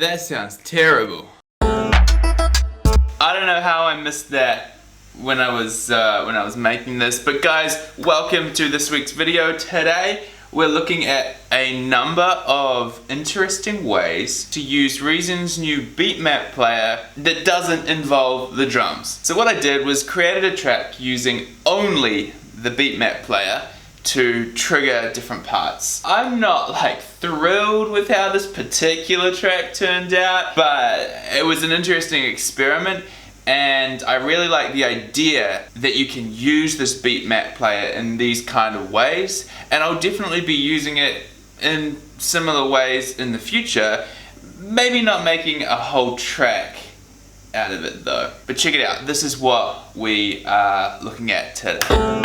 That sounds terrible. I don't know how I missed that when I was making this, but guys, welcome to this week's video. Today we're looking at a number of interesting ways to use Reason's new BeatMap player that doesn't involve the drums. So what I did was created a track using only the BeatMap player to trigger different parts. I'm not like thrilled with how this particular track turned out, but it was an interesting experiment. And I really like the idea that you can use this BeatMap player in these kind of ways, and I'll definitely be using it in similar ways in the future. Maybe not making a whole track out of it though. But check it out, this is what we are looking at today.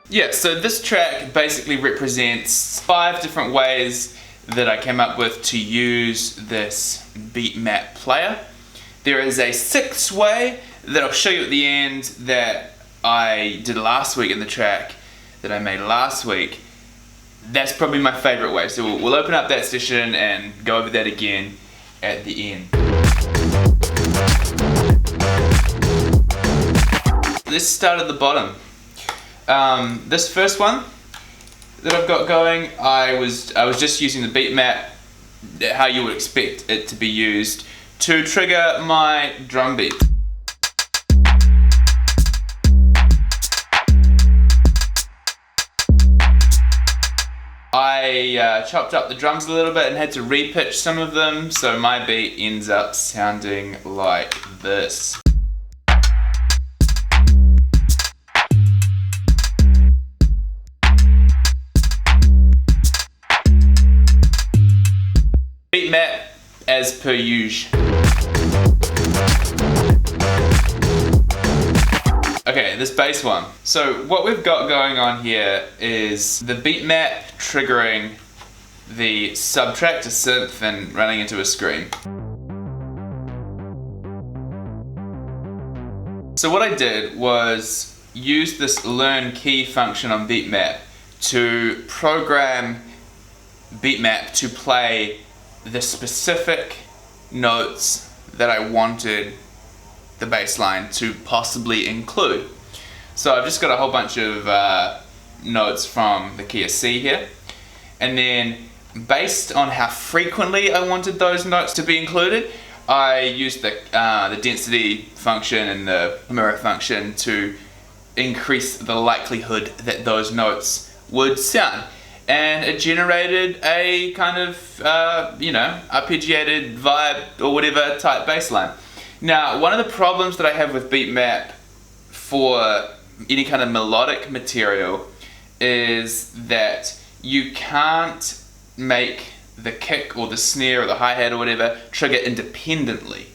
Yeah, so this track basically represents 5 different ways that I came up with to use this BeatMap player. There is a 6th way that I'll show you at the end that I did last week in the track that I made last week. That's probably my favorite way, so we'll open up that session and go over that again at the end. Let's start at the bottom. This first one that I've got going, I was just using the BeatMap, how you would expect it to be used, to trigger my drum beat. I chopped up the drums a little bit and had to re-pitch some of them, so my beat ends up sounding like this. BeatMap as per usual. Okay, this bass one. So what we've got going on here is the BeatMap triggering the subtrack to synth and running into a scream. So what I did was use this learn key function on BeatMap to program BeatMap to play the specific notes that I wanted the bass line to possibly include. So I've just got a whole bunch of notes from the key of C here, and then based on how frequently I wanted those notes to be included, I used the density function and the mirror function to increase the likelihood that those notes would sound. And it generated a kind of, arpeggiated vibe or whatever type bass line. Now, one of the problems that I have with BeatMap for any kind of melodic material is that you can't make the kick or the snare or the hi-hat or whatever trigger independently.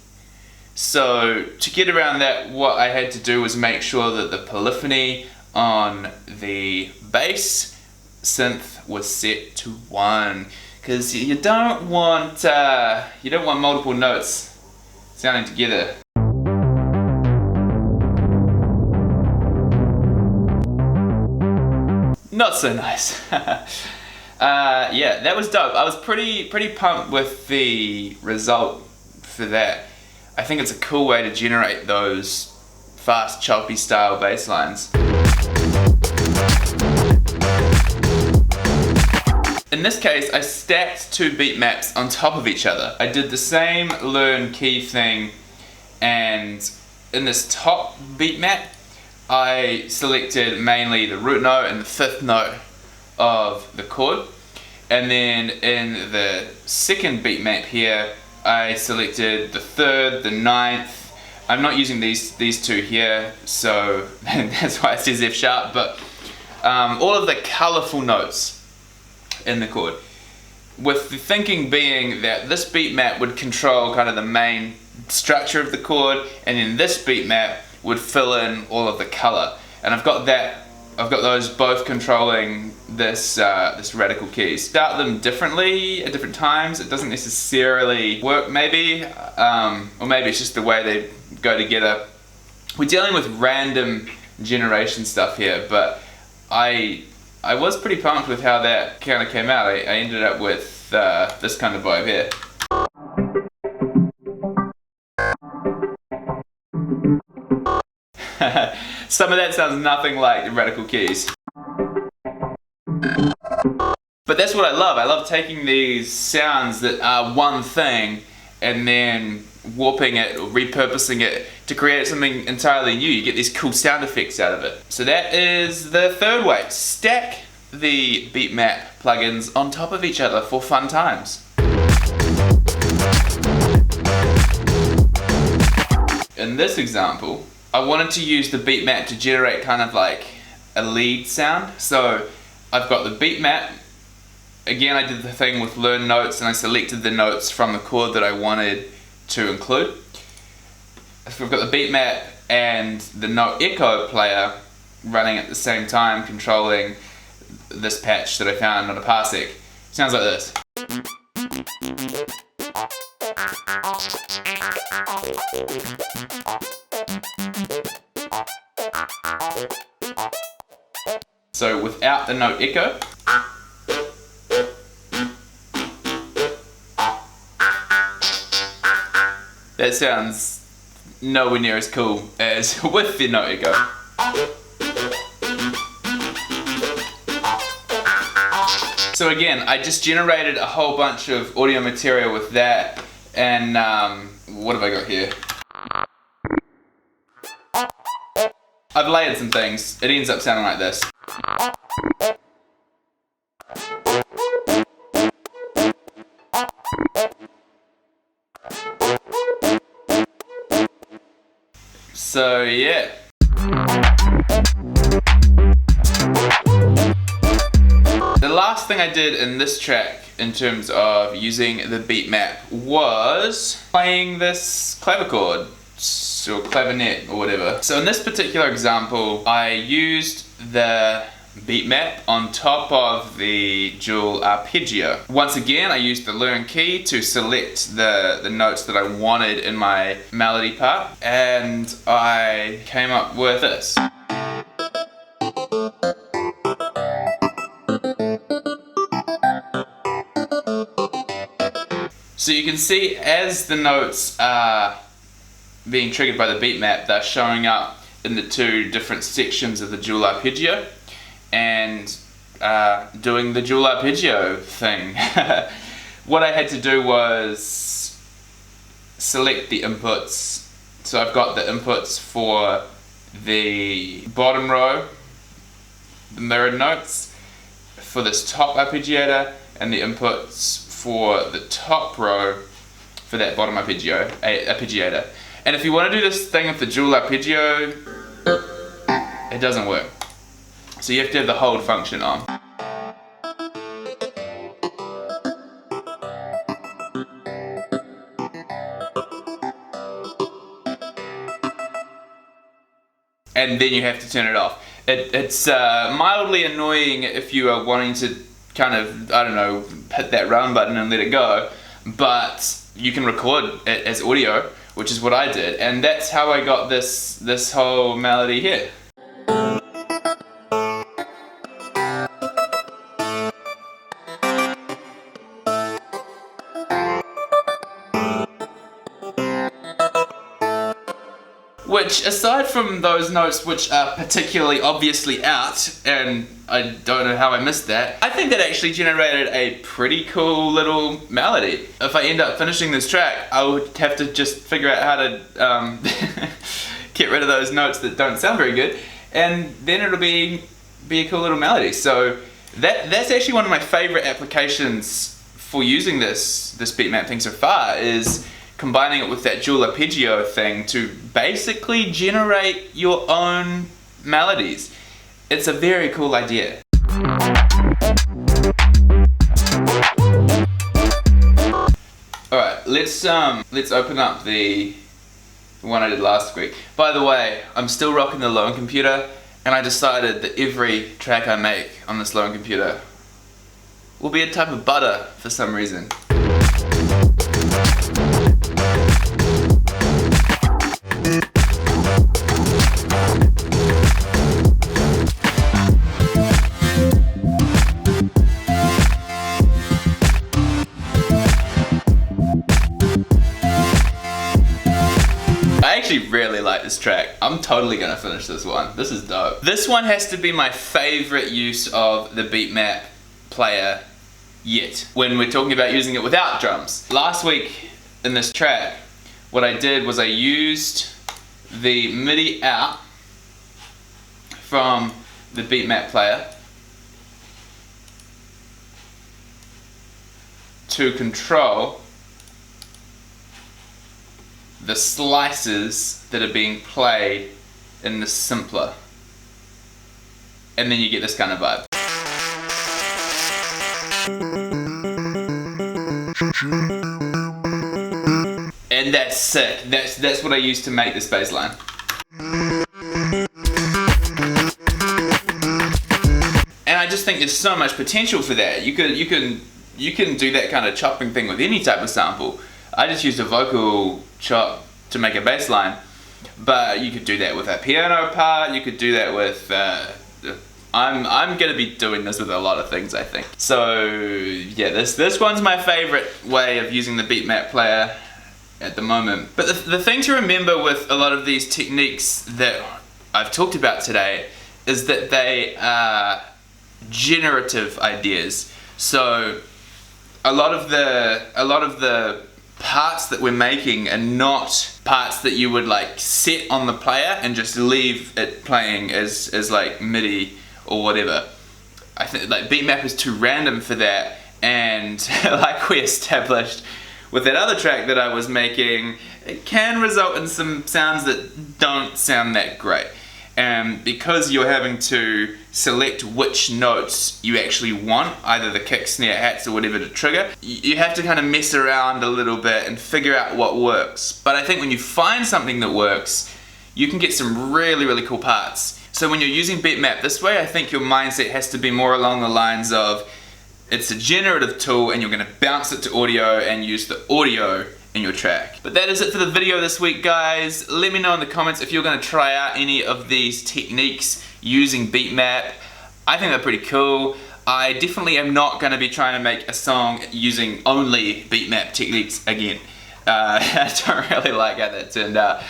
So to get around that, what I had to do was make sure that the polyphony on the bass synth was set to 1, because you don't want multiple notes sounding together. Not so nice. Yeah, that was dope. I was pretty pumped with the result for that. I think it's a cool way to generate those fast, choppy style bass lines. In this case, I stacked two beat maps on top of each other. I did the same learn key thing, and in this top beat map, I selected mainly the root note and the fifth note of the chord. And then in the second beat map here, I selected the third, the ninth. I'm not using these two here, so that's why it says F sharp, but all of the colorful notes in the chord. With the thinking being that this beat map would control kind of the main structure of the chord, and then this beat map would fill in all of the color. And I've got those both controlling this this radical key. Start them differently at different times. It doesn't necessarily work, maybe, or maybe it's just the way they go together. We're dealing with random generation stuff here, but I was pretty pumped with how that kind of came out. I ended up with this kind of vibe here. Some of that sounds nothing like the radical keys. But that's what I love. I love taking these sounds that are one thing and then warping it or repurposing it to create something entirely new. You get these cool sound effects out of it. So that is the third way. Stack the BeatMap plugins on top of each other for fun times. In this example, I wanted to use the BeatMap to generate kind of like a lead sound. So I've got the BeatMap. Again, I did the thing with learn notes and I selected the notes from the chord that I wanted to include. So we've got the BeatMap and the note echo player running at the same time, controlling this patch that I found on a parsec. Sounds like this. So without the note echo, that sounds nowhere near as cool as with the note echo. So again, I just generated a whole bunch of audio material with that, and what have I got here? I've layered some things. It ends up sounding like this. So yeah. The last thing I did in this track in terms of using the BeatMap was playing this clavichord or clavinet or whatever. So in this particular example, I used the BeatMap on top of the dual arpeggio. Once again, I used the learn key to select the notes that I wanted in my melody part, and I came up with this. So you can see as the notes are being triggered by the BeatMap, they're showing up in the two different sections of the dual arpeggio and doing the dual arpeggio thing. What I had to do was select the inputs. So I've got the inputs for the bottom row, the mirrored notes, for this top arpeggiator, and the inputs for the top row for that bottom arpeggiator. And if you want to do this thing with the dual arpeggio, it doesn't work. So you have to have the hold function on. And then you have to turn it off. It's mildly annoying if you are wanting to kind of, I don't know, hit that run button and let it go, but you can record it as audio, which is what I did, and that's how I got this whole melody here. which, aside from those notes which are particularly obviously out, and I don't know how I missed that, I think that actually generated a pretty cool little melody. If I end up finishing this track, I would have to just figure out how to get rid of those notes that don't sound very good, and then it'll be a cool little melody. So that's actually one of my favorite applications for using this BeatMap thing so far, is combining it with that dual arpeggio thing to basically generate your own melodies. It's a very cool idea. Alright, let's open up the one I did last week. By the way, I'm still rocking the loan computer, and I decided that every track I make on this loan computer will be a type of butter for some reason. I actually really like this track. I'm totally gonna finish this one. This is dope. This one has to be my favorite use of the BeatMap player yet, when we're talking about using it without drums. Last week in this track, what I did was I used the MIDI out from the BeatMap player to control the slices that are being played in the simpler, and then you get this kind of vibe. And that's sick. That's what I used to make this bass line. And I just think there's so much potential for that. You can do that kind of chopping thing with any type of sample. I just used a vocal chop to make a bass line, but you could do that with a piano part. You could do that with I'm gonna be doing this with a lot of things, I think. So yeah, this one's my favorite way of using the BeatMap player at the moment. But the thing to remember with a lot of these techniques that I've talked about today is that they are generative ideas. So a lot of the parts that we're making are not parts that you would like set on the player and just leave it playing as like MIDI or whatever. I think like BeatMap is too random for that, and like we established with that other track that I was making, it can result in some sounds that don't sound that great. And because you're having to select which notes you actually want, either the kick, snare, hats or whatever to trigger, you have to kind of mess around a little bit and figure out what works. But I think when you find something that works, you can get some really, really cool parts. So when you're using BeatMap this way, I think your mindset has to be more along the lines of, it's a generative tool and you're going to bounce it to audio and use the audio in your track. But that is it for the video this week, guys. Let me know in the comments if you're going to try out any of these techniques using BeatMap. I think they're pretty cool. I definitely am not going to be trying to make a song using only BeatMap techniques again. I don't really like how that turned out.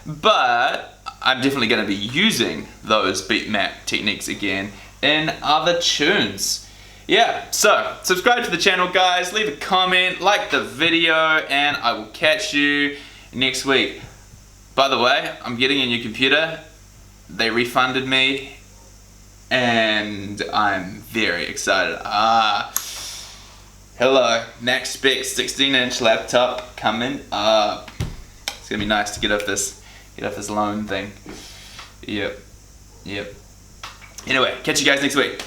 But I'm definitely going to be using those BeatMap techniques again in other tunes. Yeah, so subscribe to the channel, guys, leave a comment, like the video, and I will catch you next week. By the way, I'm getting a new computer. They refunded me and I'm very excited. Hello, Max Spec 16-inch laptop coming up. It's gonna be nice to get off this loan thing. Yep. Anyway, catch you guys next week.